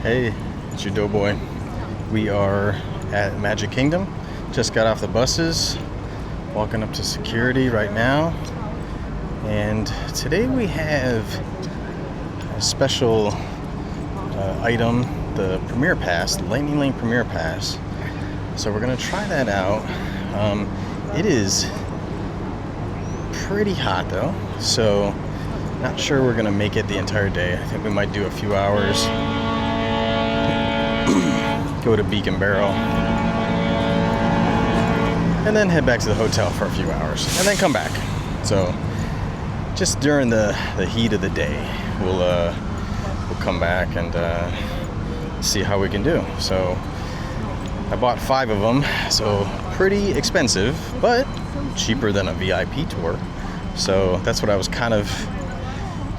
Hey, it's your doughboy. We are at Magic Kingdom. Just got off the buses, walking up to security right now. And today we have a special item, the Premier Pass, the Lightning Lane Premier Pass. So we're gonna try that out. It is pretty hot though, so not sure we're gonna make it the entire day. I think we might do a few hours. Go to Beak and Barrel, and then head back to the hotel for a few hours, and then come back. So just during the heat of the day, we'll come back and see how we can do. So I bought 5 of them, so pretty expensive, but cheaper than a VIP tour. So that's what I was kind of,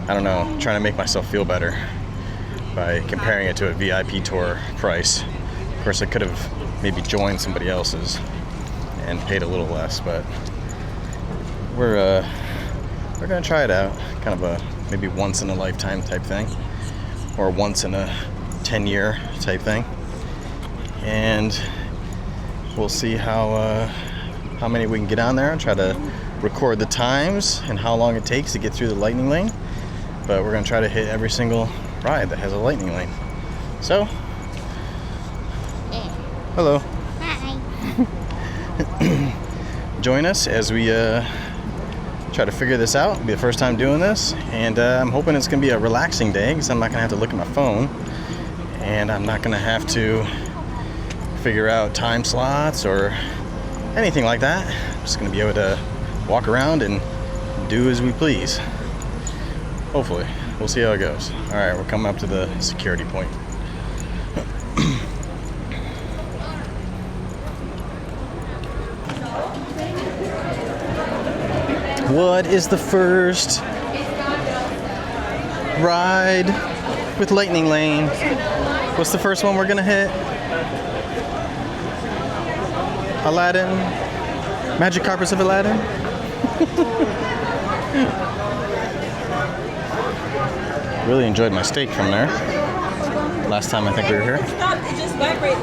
I don't know, trying to make myself feel better by comparing it to a VIP tour price. Of course, I could have maybe joined somebody else's and paid a little less, but we're gonna try it out. Kind of a maybe once in a lifetime type thing, or once in a 10-year type thing, and we'll see how many we can get on there and try to record the times and how long it takes to get through the lightning lane. But we're gonna try to hit every single ride that has a lightning lane. So, hello. Hi. Join us as we try to figure this out. It'll be the first time doing this, and I'm hoping it's gonna be a relaxing day because I'm not gonna have to look at my phone, and I'm not gonna have to figure out time slots or anything like that. I'm just gonna be able to walk around and do as we please. Hopefully. We'll see how it goes. All right, we're coming up to the security point. What is the first ride with Lightning Lane? What's the first one we're gonna hit? Aladdin? Magic Carpets of Aladdin? Really enjoyed my steak from there. Last time I think we were here. Stop, it just vibrated.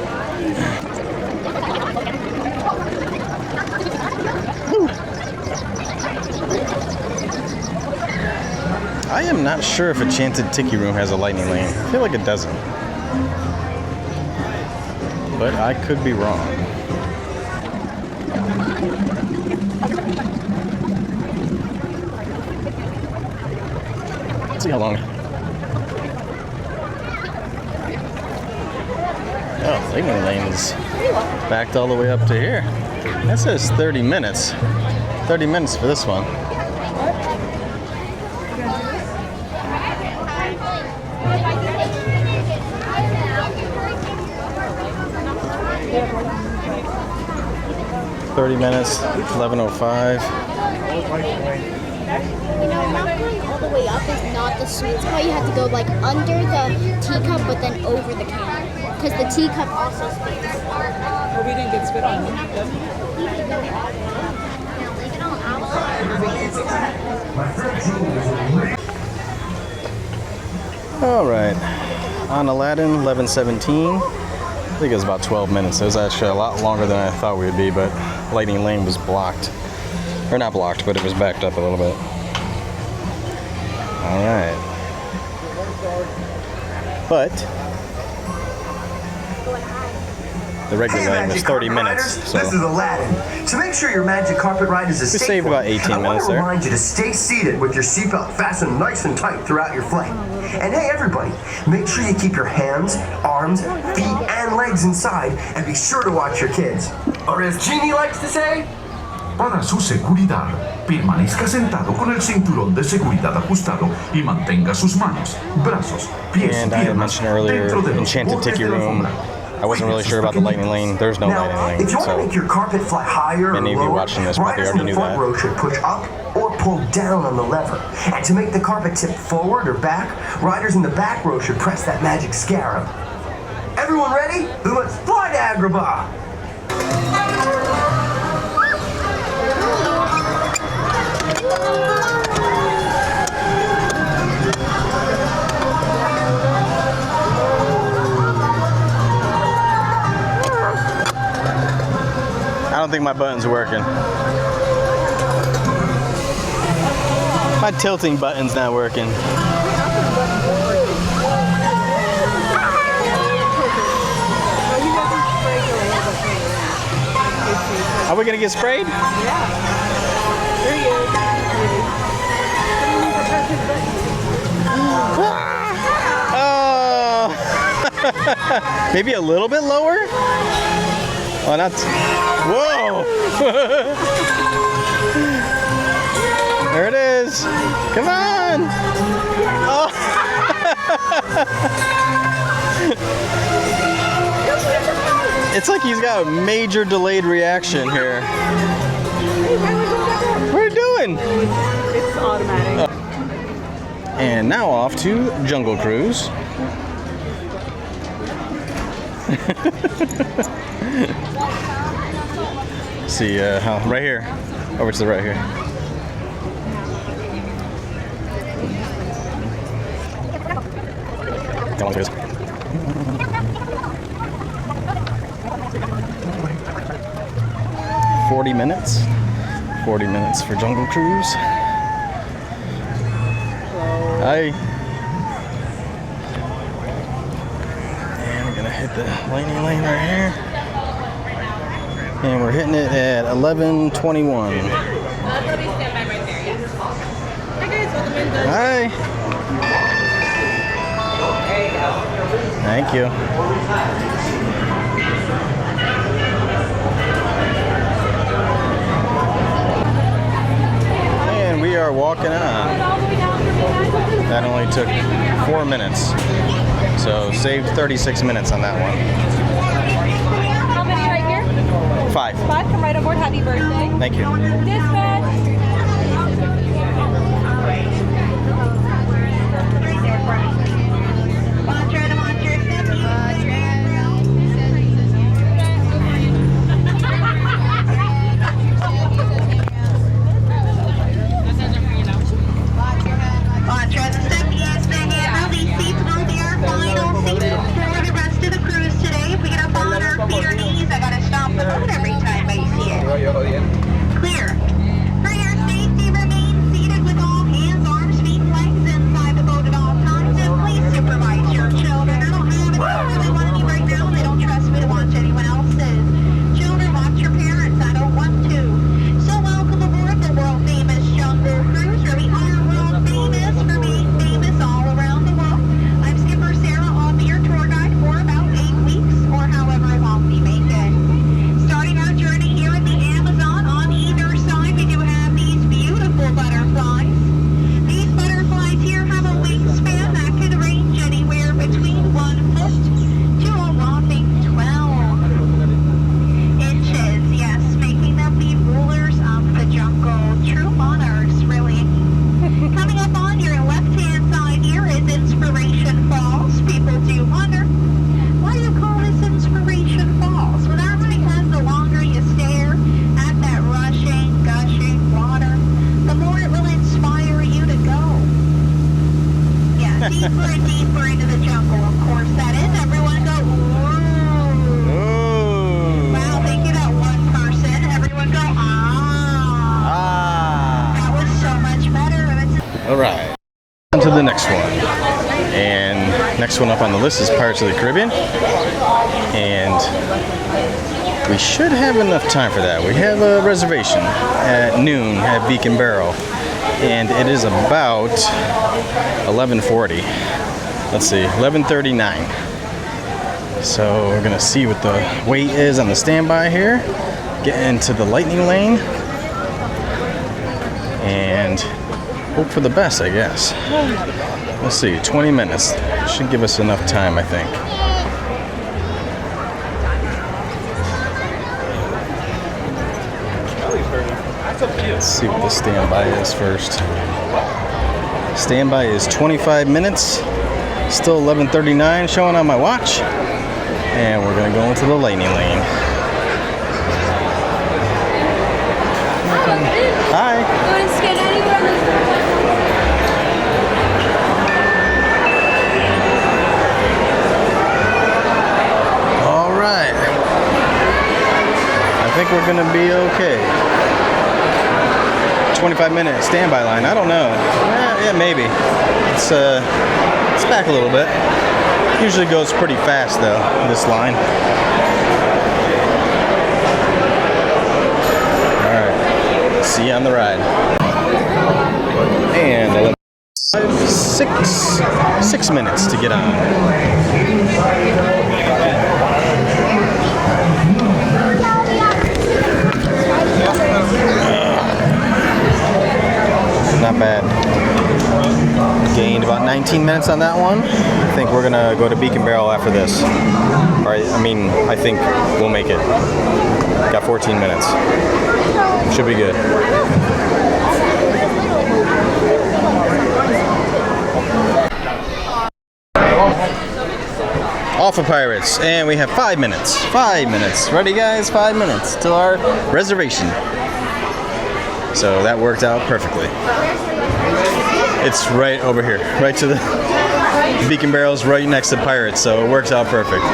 I am not sure if Enchanted Tiki Room has a lightning lane. I feel like it doesn't. But I could be wrong. Let's see how long. Oh, lightning lane is backed all the way up to here. That says 30 minutes. 30 minutes for this one. $30 minutes, 11:05. You know, not going all the way up is not the sweet spot. You have to go like under the teacup, but then over the can, because the teacup also spits. Well, we didn't get spit on. All right, on Aladdin, 11:17. I think it was about 12 minutes. It was actually a lot longer than I thought we would be, but Lightning Lane was blocked. Or not blocked, but it was backed up a little bit. All right. But the regular lane was 30 minutes. So this is Aladdin. So make sure your magic carpet ride is a safe one. saved about 18 minutes there. I want to remind you to stay seated with your seatbelt fastened nice and tight throughout your flight. And hey everybody, make sure you keep your hands, arms, feet, and legs inside, and be sure to watch your kids. Or as Jeannie likes to say, para su seguridad, permanezca sentado con el cinturón de seguridad ajustado y mantenga sus manos, brazos, pies and y I had piernas mentioned earlier, dentro de los Enchanted bordes Tiki de la Room. alfombra. I wasn't really sure about the lightning lane. There's no lightning now, lane. if you want to So make your carpet fly higher or many of you lower, watching this probably riders already in the knew front that. row should push up or pull down on the lever. And to make the carpet tip forward or back, riders in the back row should press that magic scarab. Everyone ready? Then let's fly to Agrabah! don't think my button's working. My tilting button's not working. Are we gonna get sprayed? Yeah. There he is. Oh! Maybe a little bit lower? Oh, not. Whoa! There it is. Come on! Oh! It's like he's got a major delayed reaction here. What are you doing? It's automatic. And now off to Jungle Cruise. See how right here, over to the right here. Come on, Cruise. 40 minutes. 40 minutes for Jungle Cruise. Hi. And we're gonna hit the lightning lane right here. And we're hitting it at 11:21. Hi. Thank you. And we are walking on. That only took 4 minutes. So saved 36 minutes on that one. How many right here? 5. 5, come right aboard. Happy birthday. Thank you. Dispatch. Clear. For your safety, remain seated with all hands, arms, feet, legs inside the boat at all times, and please supervise your children. I don't have really want any right now. They don't trust me to watch anyone else's. Children, watch your parents. I don't want to. So welcome aboard the world famous Jungle Cruise, where we are world famous for being famous all around the world. I'm Skipper Sarah. I'll be your tour guide for about 8 weeks or however long we make it. Starting our journey here in the Amazon, on either side we do have these beautiful butterflies. These butterflies here have a wingspan that could range anywhere between 1 foot to a whopping 12 inches. Yes, making them the rulers of the jungle. True monarchs, really. Coming up on your left-hand side here is Inspiration Falls. People do wonder, why do you call this Inspiration Falls? Well, that's because the longer you stare at that rushing, gushing water, the more it will inspire you to go. Yeah, deeper and deeper into the jungle, of course, that is. Everyone go, ooh. Ooh. Wow, thank you, that one person. Everyone go, ah. Ah. That was so much better. All right. On to the next one. And next one up on the list is Pirates of the Caribbean. And we should have enough time for that. We have a reservation at noon at Beak and Barrel. And it is about 11:40. Let's see, 11:39. So we're gonna see what the wait is on the standby here. Get into the lightning lane. And hope for the best, I guess. Let's see, 20 minutes. Should give us enough time, I think. Let's see what the standby is first. Standby is 25 minutes. Still 11:39 showing on my watch. And we're gonna go into the lightning lane. Hi. Go and scan anywhere. All right. I think we're gonna be okay. 25-minute standby line. I don't know. Yeah, maybe. It's back a little bit. Usually goes pretty fast though, this line. Alright. See you on the ride. And 6 minutes to get on. Not bad. Gained about 19 minutes on that one. I think we're gonna go to Beak and Barrel after this. Alright, I think we'll make it. Got 14 minutes. Should be good. Off of Pirates, and we have 5 minutes. 5 minutes. Ready, guys? 5 minutes till our reservation. So that worked out perfectly. It's right over here, right to the Beak and Barrel's right next to Pirates, so it works out perfect.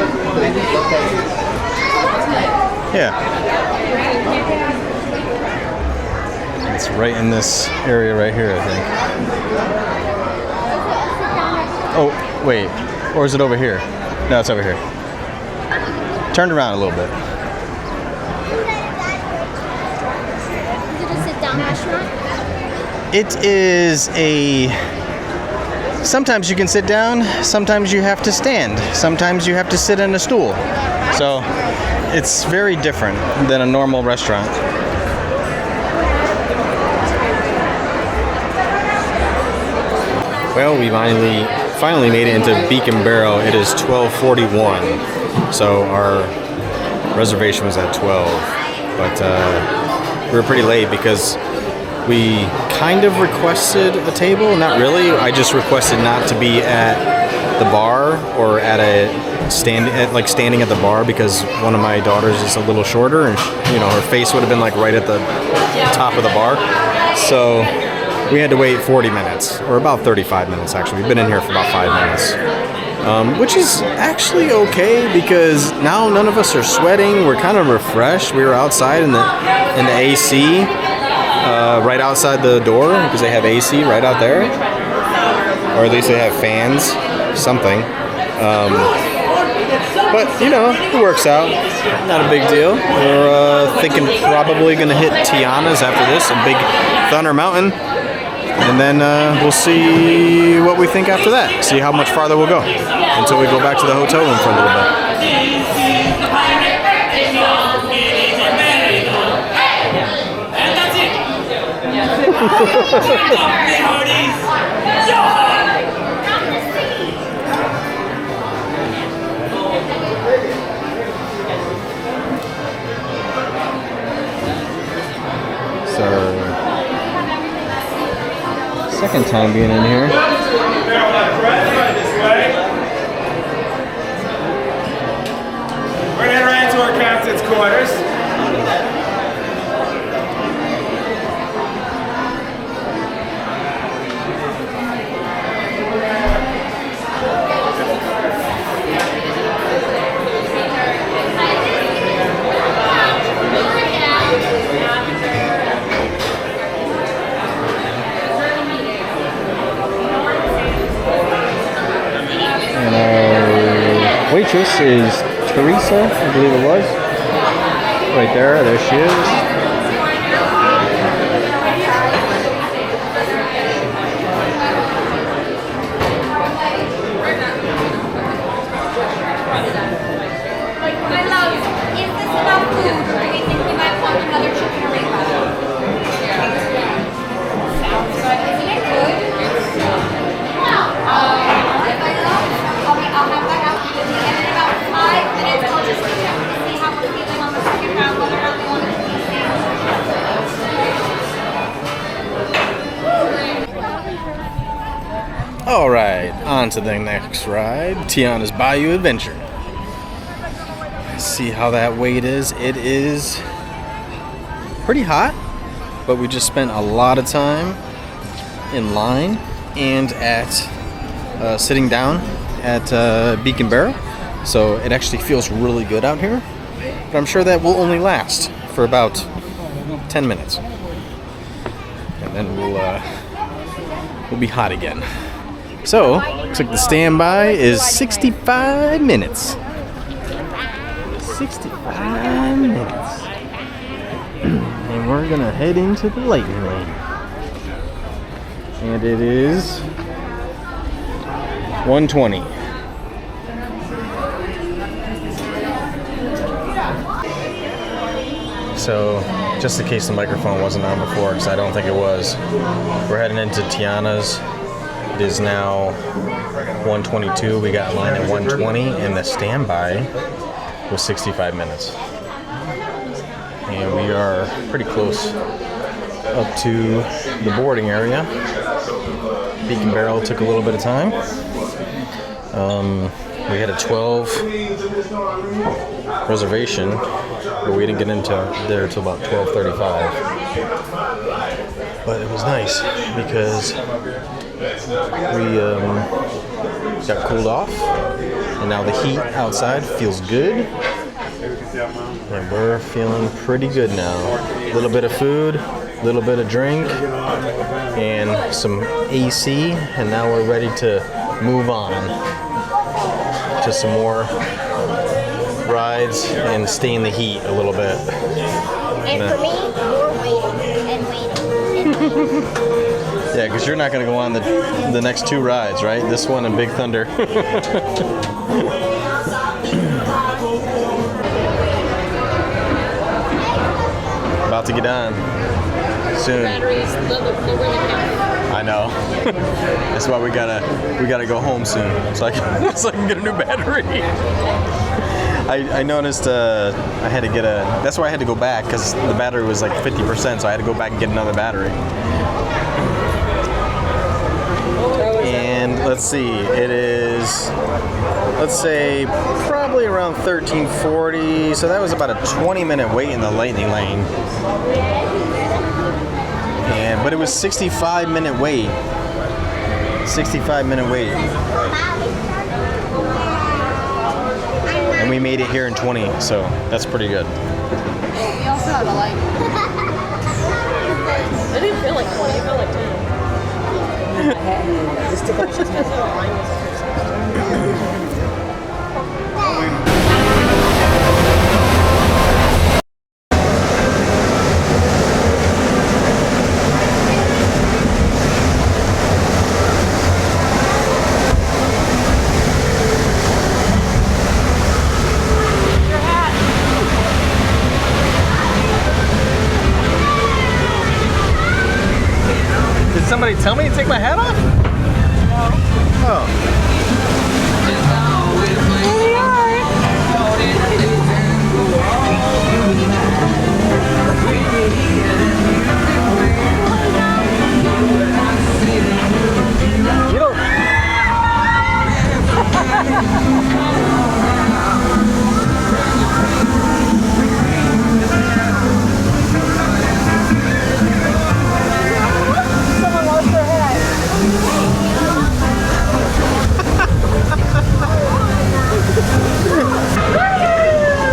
Yeah. It's right in this area right here, I think. Oh, wait. Or is it over here? No, it's over here. Turned around a little bit. Restaurant? It is sometimes you can sit down, sometimes you have to stand, sometimes you have to sit in a stool. So it's very different than a normal restaurant. Well, we finally made it into Beak and Barrel. It is 12:41, so our reservation was at 12, but we were pretty late because we kind of requested a table. Not really. I just requested not to be at the bar or at standing at the bar because one of my daughters is a little shorter, and her face would have been like right at the top of the bar. So we had to wait 40 minutes, or about 35 minutes actually. We've been in here for about 5 minutes. Which is actually okay because now none of us are sweating. We're kind of refreshed. We were outside in the AC, right outside the door because they have AC right out there, or at least they have fans, something. But it works out. Not a big deal. We're thinking probably gonna hit Tiana's after this, a big Thunder Mountain. And then we'll see what we think after that. See how much farther we'll go until we go back to the hotel room for a little bit. Second time being in here. We're heading right into our captain's quarters. Waitress is Teresa, I believe it was. Right there she is. My love, is this enough food, or do you think you might want another chicken or meatball? Sounds good. Isn't it good? I'll have that out to you. And in about 5 minutes, I'll just reach out to see how we're feeling on the second round, whether or not we want to do these things. All right, on to the next ride, Tiana's Bayou Adventure. See how that wait is. It is pretty hot, but we just spent a lot of time in line and at sitting down at Beak and Barrel, so it actually feels really good out here, but I'm sure that will only last for about 10 minutes. And then we'll be hot again. So, looks like the standby is 65 minutes. 65 minutes. And we're gonna head into the lightning lane. And it is 1:20. So, just in case the microphone wasn't on before, because I don't think it was, we're heading into Tiana's. It is now 1:22. We got line at 1:20, and the standby was 65 minutes. And we are pretty close up to the boarding area. Beak and Barrel took a little bit of time. We had a 12 reservation, but we didn't get into there until about 12:35. But it was nice because we got cooled off, and now the heat outside feels good, and we're feeling pretty good now. A little bit of food, a little bit of drink, and some AC, and now we're ready to move on to some more rides and stay in the heat a little bit. And for me, we're waiting and waiting and waiting. Yeah, because you're not going to go on the next two rides, right? This one and Big Thunder. About to get on soon. Batteries lower than half. I know. That's why we gotta go home soon, so I can get a new battery. I noticed I had to get that's why I had to go back, because the battery was like 50%, so I had to go back and get another battery. And let's see, it is, let's say probably around 13:40, so that was about a 20-minute wait in the lightning lane. But it was 65-minute wait. 65-minute wait. And we made it here in 20, so that's pretty good. We also had a light. It didn't feel like 20, it felt like 10. Just to go. Somebody tell me to take my hat off? No. Oh. You don't.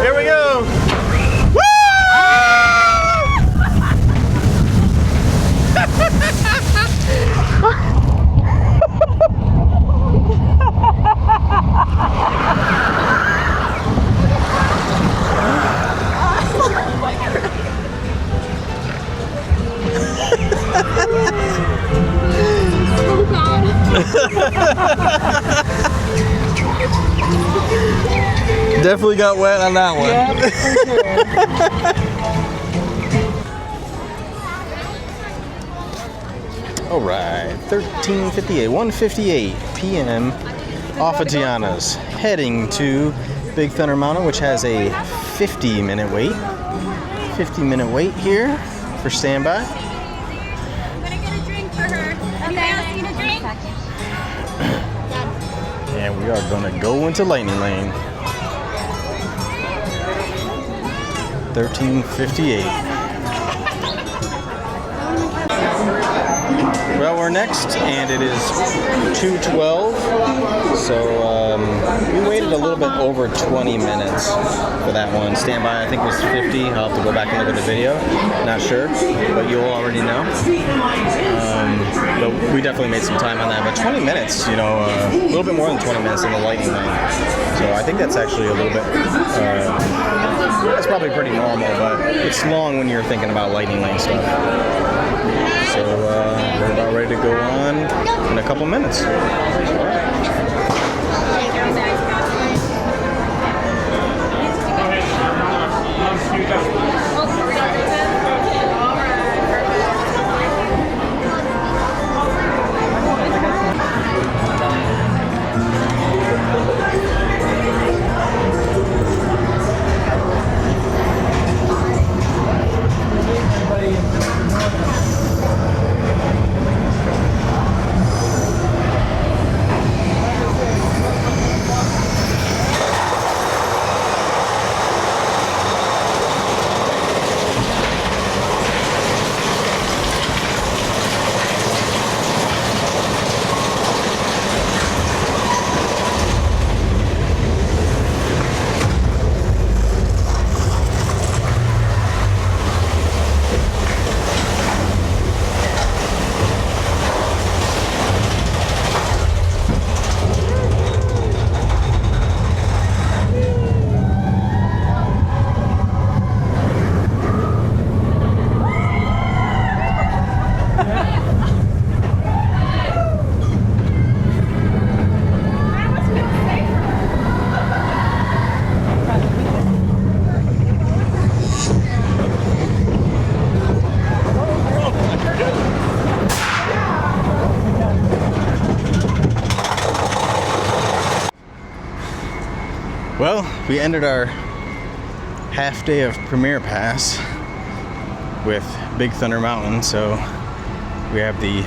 Here we go. Woo! Definitely got wet on that one. Yep, for sure. All right, 13:58, 1:58 p.m. off of Tiana's, heading to Big Thunder Mountain, which has a 50-minute wait. 50-minute wait here for standby. I'm gonna get a drink for her. Okay, I'll see you in a drink. And we are gonna go into Lightning Lane. 13:58. Well, we're next, and it is 2:12. So we waited a little bit over 20 minutes for that one. Standby, I think, was 50. I'll have to go back and look at the video. Not sure, but you'll already know. But we definitely made some time on that. But 20 minutes, you know, a little bit more than 20 minutes in the lightning lane. So I think that's actually a little bit. That's probably pretty normal, but it's long when you're thinking about lightning lane stuff. So we're about ready to go on in a couple minutes. Well, we ended our half day of Premier Pass with Big Thunder Mountain, so we have the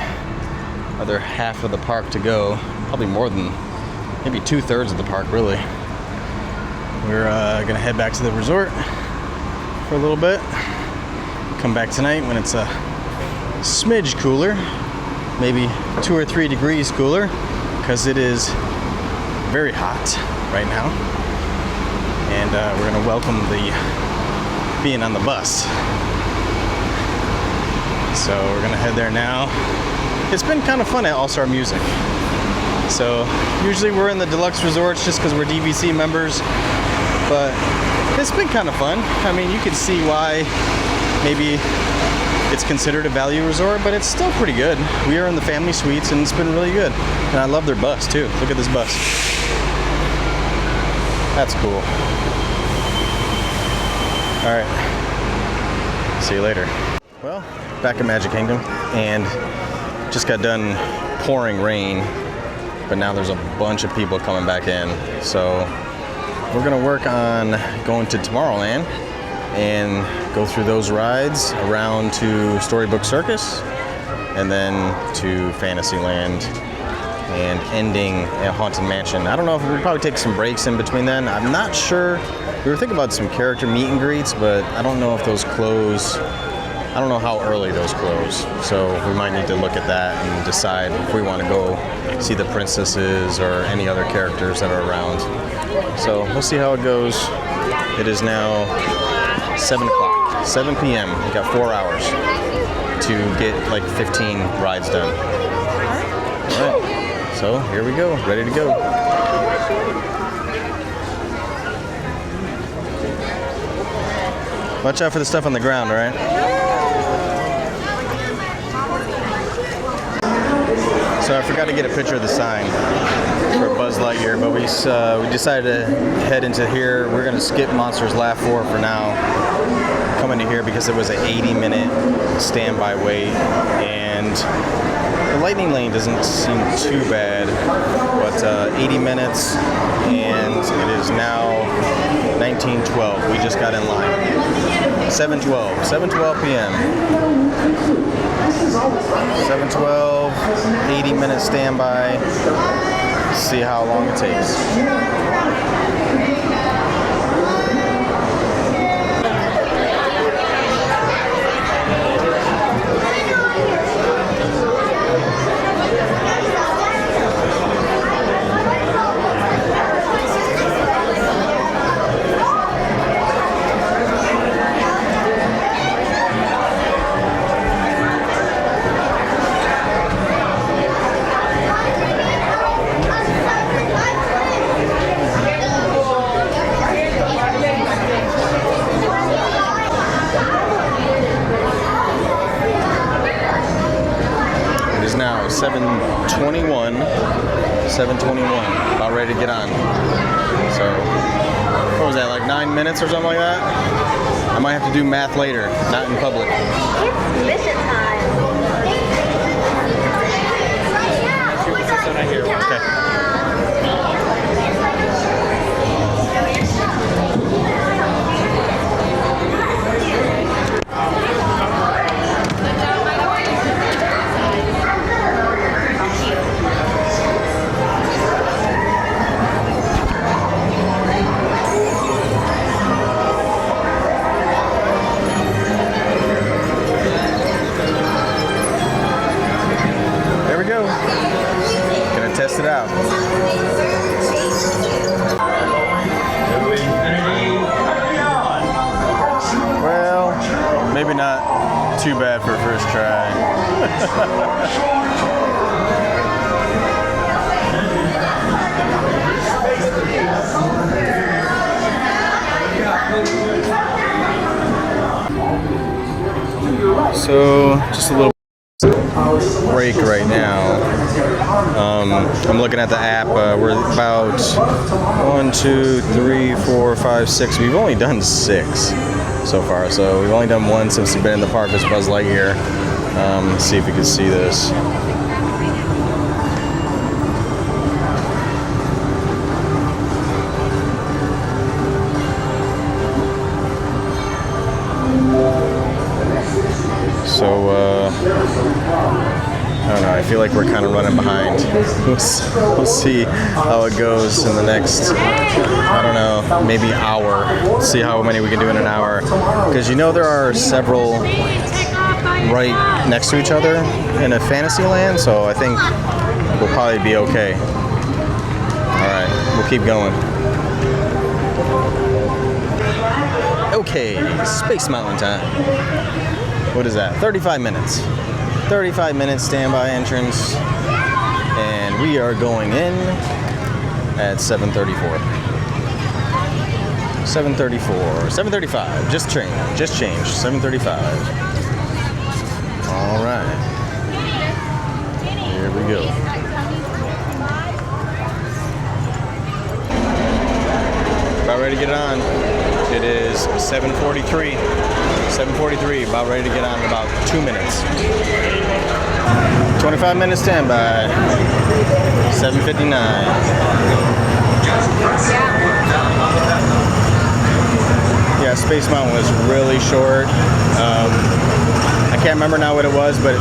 other half of the park to go. Probably more than, maybe 2/3 of the park, really. We're gonna head back to the resort for a little bit. Come back tonight when it's a smidge cooler, maybe 2 or 3 degrees cooler, because it is very hot right now. And we're gonna welcome the being on the bus. So we're gonna head there now. It's been kind of fun at All-Star Music. So usually we're in the deluxe resorts just because we're DVC members, but it's been kind of fun. I mean, you can see why maybe it's considered a value resort, but it's still pretty good. We are in the family suites and it's been really good. And I love their bus too. Look at this bus. That's cool. All right, see you later. Well, back in Magic Kingdom, and just got done pouring rain, but now there's a bunch of people coming back in. So we're gonna work on going to Tomorrowland and go through those rides around to Storybook Circus and then to Fantasyland and ending at Haunted Mansion. I don't know if we'll probably take some breaks in between then. I'm not sure. We were thinking about some character meet and greets, but I don't know if those close. I don't know how early those close. So we might need to look at that and decide if we want to go see the princesses or any other characters that are around. So we'll see how it goes. It is now 7 o'clock, 7 p.m. We got 4 hours to get like 15 rides done. All right. So here we go, ready to go. Watch out for the stuff on the ground, all right? So I forgot to get a picture of the sign for Buzz Lightyear, but we decided to head into here. We're gonna skip Monsters Laugh 4 for now. Come into here because it was an 80-minute standby wait, and the lightning lane doesn't seem too bad, but 80 minutes, and it is now 19:12. We just got in line. 7:12 p.m. 7:12, 80-minute standby. See how long it takes. 7:21. 7:21. About ready to get on. So, what was that, like 9 minutes or something like that? I might have to do math later, not in public. It's mission time. Okay. There we go. Gonna test it out. Well, maybe not too bad for a first try. So, just a little break right now. I'm looking at the app. We're about 1, 2, 3, 4, 5, 6. We've only done 6 so far. So we've only done 1 since we've been in the park as Buzz Lightyear. Let's see if you can see this. So, I don't know, I feel like we're kind of running behind. We'll see how it goes in the next, I don't know, maybe hour. Let's see how many we can do in an hour. Because you know there are several right next to each other in a fantasy land, so I think we'll probably be okay. Alright, we'll keep going. Okay, Space Mountain time. What is that? 35 minutes. 35 minutes standby entrance. And we are going in at 7:34. 7:34. 7:35. Just changed. 7:35. All right. Here we go. About ready to get on. It is 7:43. 7:43, about ready to get on in about 2 minutes. 25 minutes standby. 7:59. Yeah, Space Mountain was really short. I can't remember now what it was, but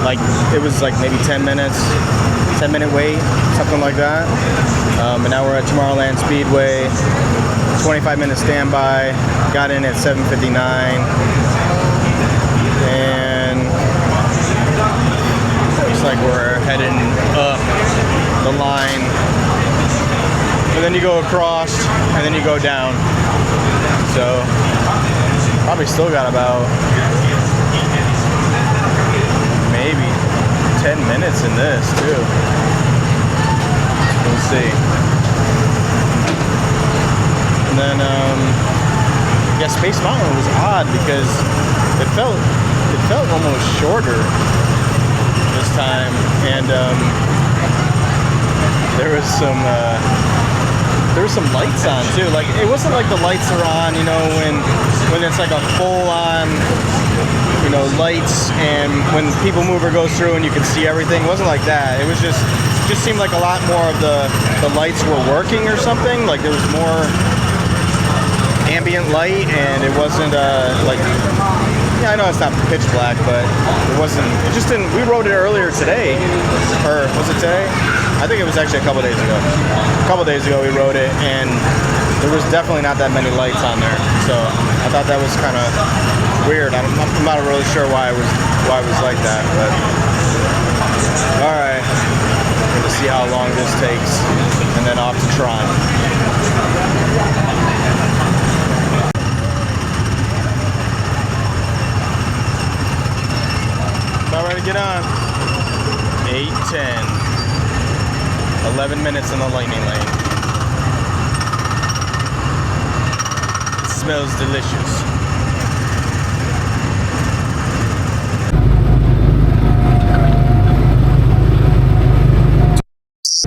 it was like maybe 10 minutes, 10-minute wait, something like that. And now we're at Tomorrowland Speedway. 25-minute standby. Got in at 7:59. And looks like we're heading up the line. And then you go across, and then you go down. So, probably still got about maybe 10 minutes in this, too. We'll see. And then, yeah, Space Mountain was odd because it felt almost shorter this time, and there was some lights on too. Like, it wasn't like the lights are on, you know, when it's like a full-on, you know, lights, and when People Mover goes through and you can see everything. It wasn't like that. It was just seemed like a lot more of the lights were working or something. Like there was more ambient light, and it wasn't like, yeah, I know it's not pitch black, but it just didn't. We rode it earlier today, or was it today? I think it was actually a couple days ago. A couple days ago we rode it, and there was definitely not that many lights on there. So I thought that was kind of weird. I'm not really sure why it was like that, but all right. We'll see how long this takes, and then off to Tron. About ready to get on. 8:10. 11 minutes in the lightning lane. It smells delicious.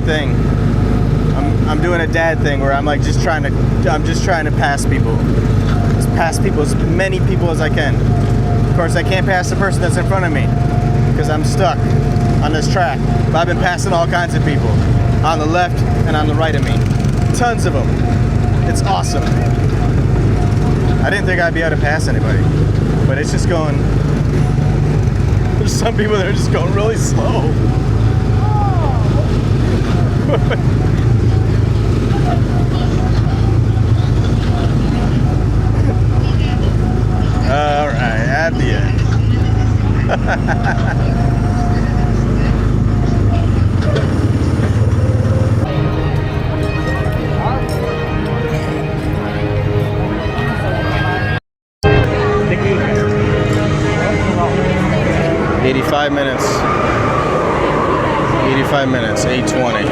thing. I'm doing a dad thing where I'm like just trying to pass people. Just pass people, as many people as I can. Of course, I can't pass the person that's in front of me because I'm stuck on this track. But I've been passing all kinds of people on the left and on the right of me. Tons of them. It's awesome. I didn't think I'd be able to pass anybody, but it's just going. There's some people that are just going really slow. All right, at the end. 85 minutes. 85 minutes, 8:20.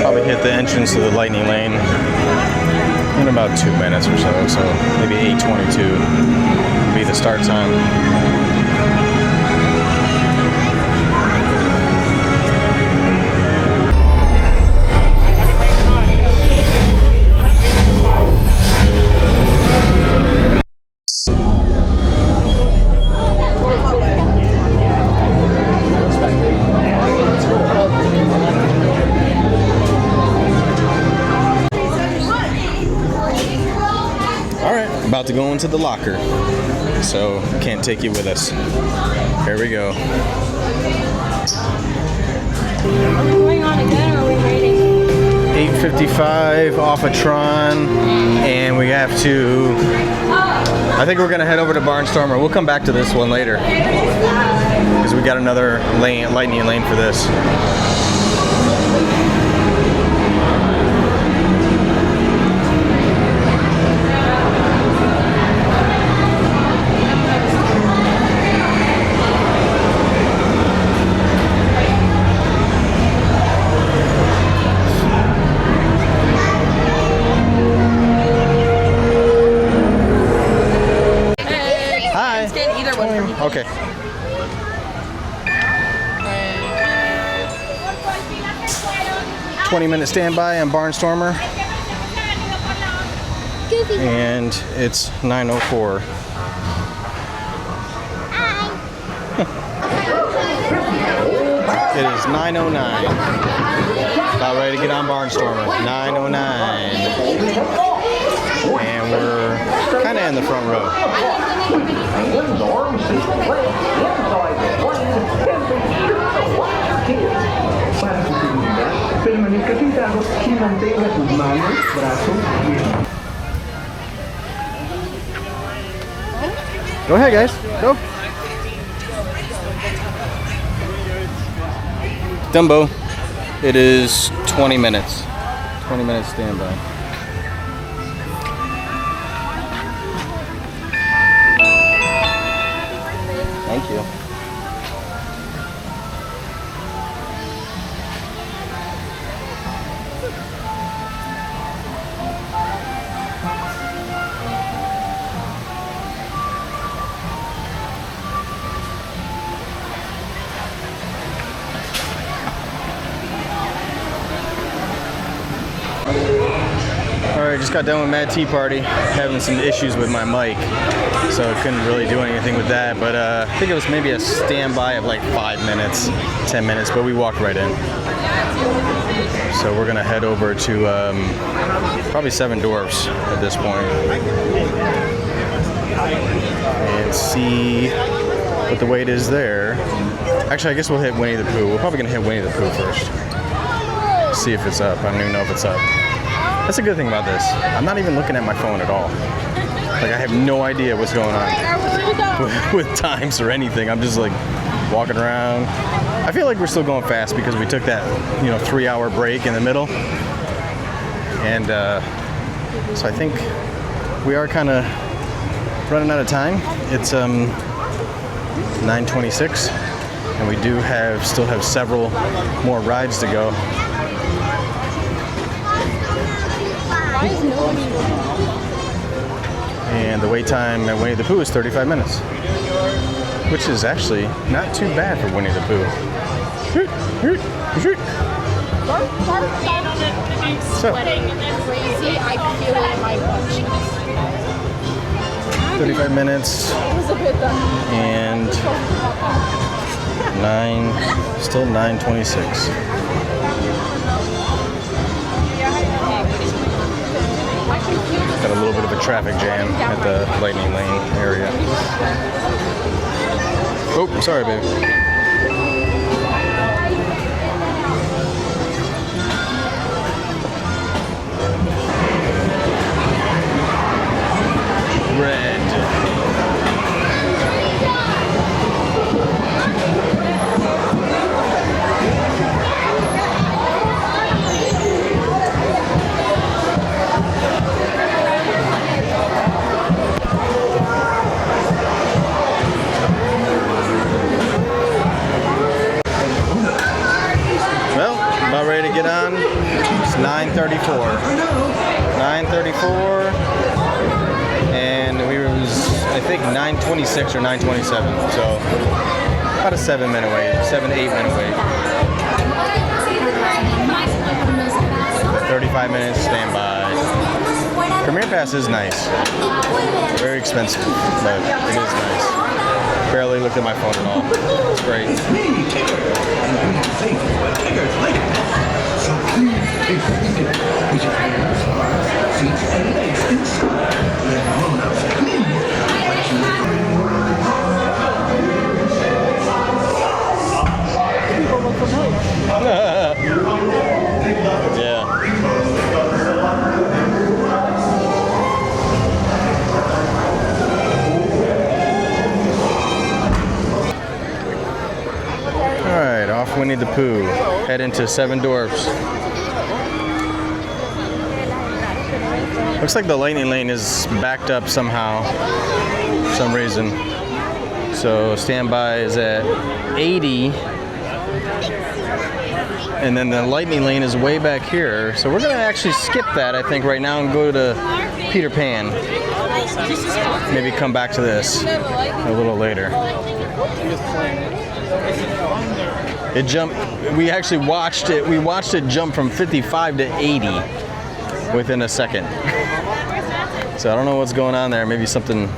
Probably hit the entrance to the lightning lane in about 2 minutes or so, so maybe 8:22 would be the start time. About to go into the locker, so can't take you with us. Here we go. Are we going on again or are we waiting? 8:55 off of Tron, and we have to. I think we're gonna head over to Barnstormer. We'll come back to this one later because we got another lane, lightning lane for this. Okay. "20-minute standby on Barnstormer." And it's 9:04. It is 9:09. About ready to get on Barnstormer. 9:09. And we're kind of in the front row. Go ahead, guys. Go. Dumbo. It is 20 minutes. 20 minutes standby. Thank you. Alright, just got done with Mad Tea Party, having some issues with my mic, so I couldn't really do anything with that, but I think it was maybe a standby of like 5 minutes, 10 minutes, but we walked right in. So we're gonna head over to probably 7 Dwarfs at this point and see what the wait is there. Actually, I guess we'll hit Winnie the Pooh. We're probably gonna hit Winnie the Pooh first. See if it's up. I don't even know if it's up. That's a good thing about this. I'm not even looking at my phone at all. Like, I have no idea what's going on with times or anything. I'm just like walking around. I feel like we're still going fast because we took that, 3-hour break in the middle. And so I think we are kind of running out of time. it's 9:26, and we do still have several more rides to go. And the wait time at Winnie the Pooh is 35 minutes, which is actually not too bad for Winnie the Pooh. So, Crazy, I feel it in my butt. 35 minutes and still 9:26. Got a little bit of a traffic jam at the Lightning Lane area. Oh, sorry, baby. Red. Well, about ready to get on. It's 9:34. 9:34. And we was, I think, 9:26 or 9:27. So about a 7-minute wait, 7-8-minute wait. 35 minutes standby. Premier Pass is nice. Very expensive, but it is nice. Barely looked at my phone at all. It's great. Yeah. All right, off Winnie the Pooh. Head into Seven Dwarfs. Looks like the Lightning Lane is backed up somehow, for some reason. So standby is at 80. And then the Lightning Lane is way back here. So we're gonna actually skip that, I think, right now and go to Peter Pan. Maybe come back to this a little later. It jumped, we actually watched it, jump from 55 to 80 within a second. So I don't know what's going on there. Maybe something,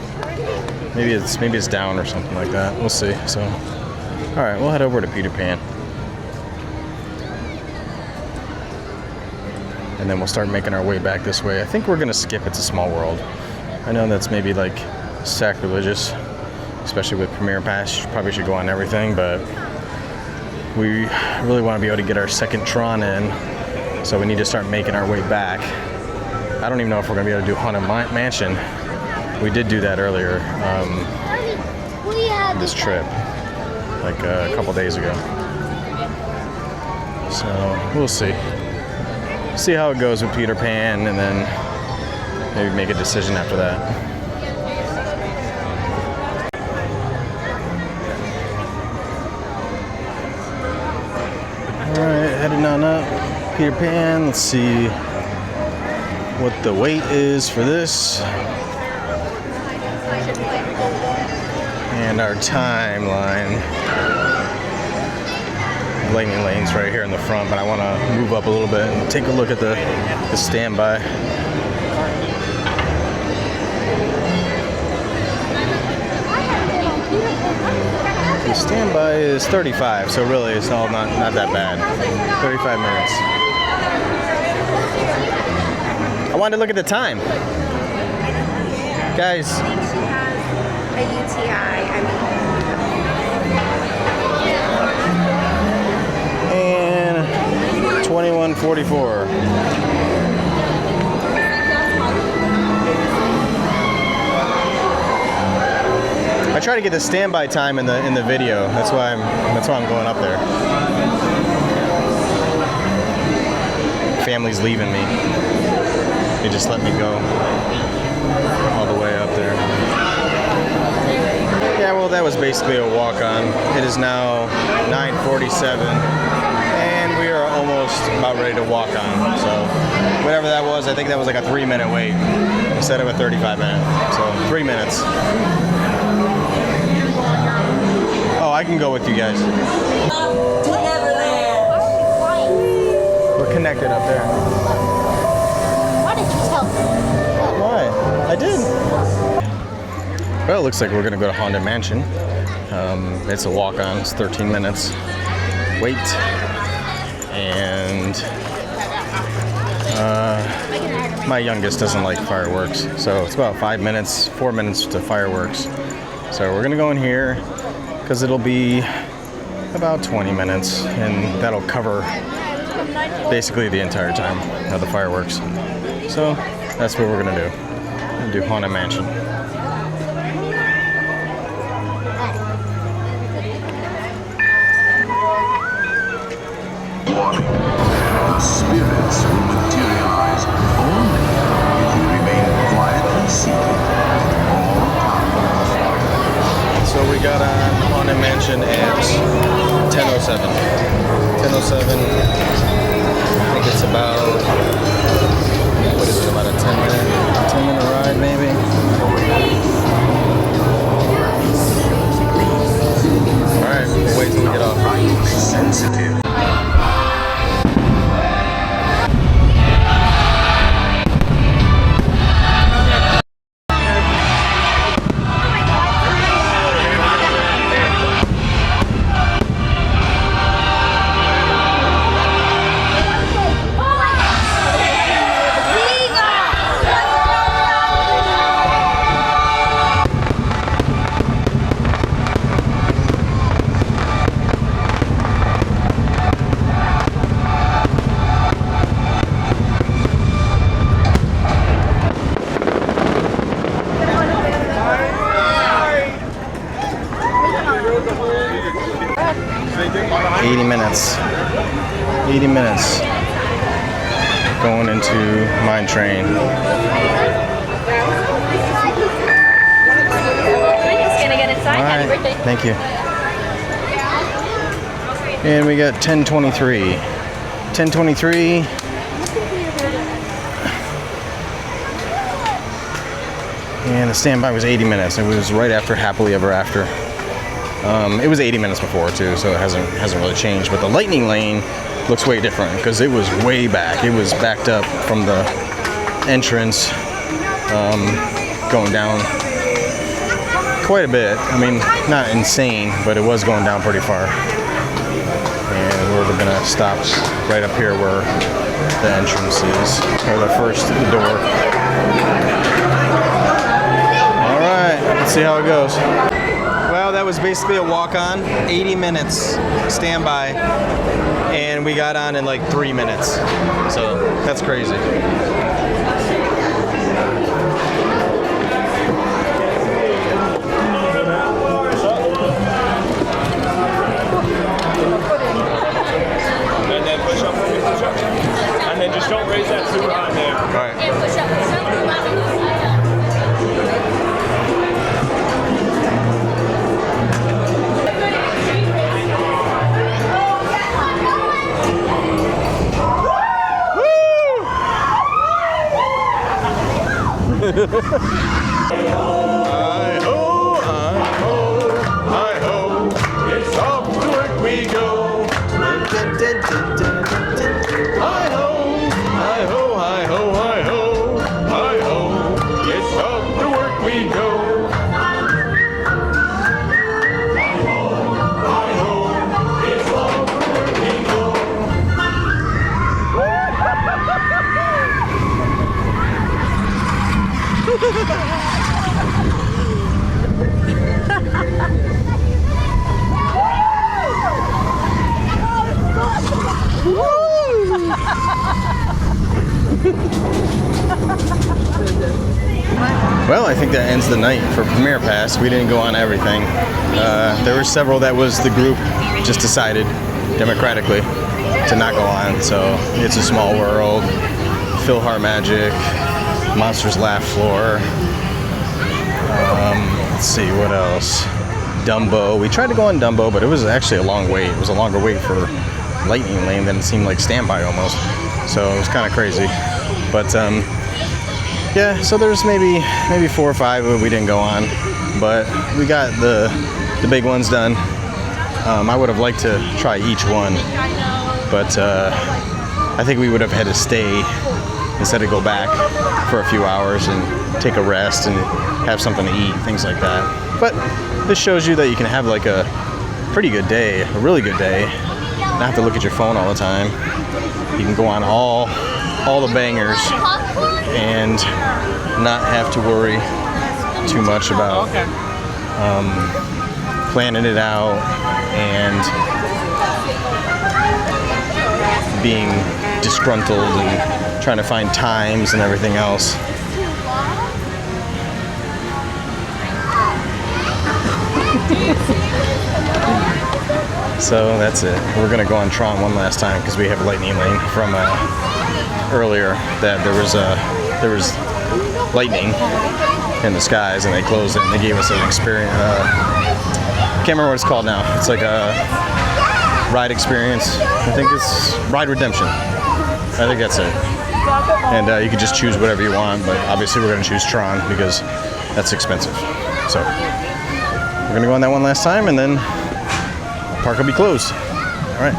maybe it's down or something like that. We'll see. So, all right, we'll head over to Peter Pan. And then we'll start making our way back this way. I think we're gonna skip It's a Small World. I know that's maybe like sacrilegious, especially with Premier Pass. You probably should go on everything, but we really want to be able to get our second Tron in, so we need to start making our way back. I don't even know if we're gonna be able to do Haunted Mansion. We did do that earlier, this trip, like a couple days ago. So we'll see. See how it goes with Peter Pan, and then maybe make a decision after that. All right, heading on up Peter Pan. Let's see what the wait is for this. And our timeline. Lightning Lane's right here in the front, but I want to move up a little bit and take a look at the standby. The standby is 35, so really it's all not that bad. 35 minutes. I wanted to look at the time. Guys. A UTI, And 21:44. I try to get the standby time in the video. That's why I'm going up there. Family's leaving me. They just let me go all the way up there. Yeah, well, that was basically a walk-on. It is now 9:47, and we are almost about ready to walk on. So whatever that was, I think that was like a 3-minute wait instead of a 35-minute. So 3 minutes. Oh, I can go with you guys. We're connected up there. Why did you tell me? Why? I did. Well, it looks like we're gonna go to Haunted Mansion. It's a walk-on. It's 13 minutes wait, and my youngest doesn't like fireworks, so it's about 4 minutes to fireworks. So we're gonna go in here because it'll be about 20 minutes, and that'll cover basically the entire time of the fireworks. So that's what we're gonna do. We're gonna do Haunted Mansion. Spirits will materialize only if you remain quietly seated all times. So we got on Haunted Mansion at 10:07. 10:07. I think it's about, what is it, about a 10-minute ride maybe? Alright, we'll wait till we get off. Sensitive. Going into Mine Train. Alright, thank you. And we got 10:23. 10:23. And the standby was 80 minutes. It was right after Happily Ever After. It was 80 minutes before too, so it hasn't really changed. But the Lightning Lane looks way different because it was way back. It was backed up from the entrance, going down quite a bit. I mean, not insane, but it was going down pretty far. And we're gonna stop right up here where the entrance is, or the first door. All right, let's see how it goes. Well, that was basically a walk-on, 80 minutes standby, and we got on in like 3 minutes. So that's crazy. And then push up, push up. And then just don't raise that super high there. All right. And push up, push up. Hi-ho, hi-ho, hi-ho, it's off to work we go. Hi-ho, hi-ho, hi-ho, hi-ho, hi-ho, it's off to work we go. Hi-ho, it's off to work we go. Well, I think that ends the night for Premiere Pass. We didn't go on everything. There were several that was the group just decided democratically to not go on. So It's a Small World, PhilharMagic, Monsters Laugh Floor. Let's see what else. Dumbo. We tried to go on Dumbo, but it was actually a long wait. It was a longer wait for Lightning Lane than it seemed like Standby almost. So it was kind of crazy. But yeah, so there's maybe 4 or 5 we didn't go on, but we got the big ones done. I would have liked to try each one, but I think we would have had to stay instead of go back for a few hours and take a rest and have something to eat, things like that. But this shows you that you can have like a pretty good day, a really good day, not have to look at your phone all the time. You can go on all the bangers and not have to worry too much about planning it out and being disgruntled and trying to find times and everything else. So that's it. We're gonna go on Tron one last time because we have Lightning Lane from earlier that there was lightning in the skies and they closed it and they gave us an experience. I can't remember what it's called now. It's like a ride experience. I think it's Ride Redemption. I think that's it. And you can just choose whatever you want, but obviously we're gonna choose Tron because that's expensive. So we're gonna go on that one last time and then park will be closed. All right.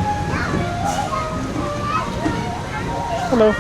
Hello.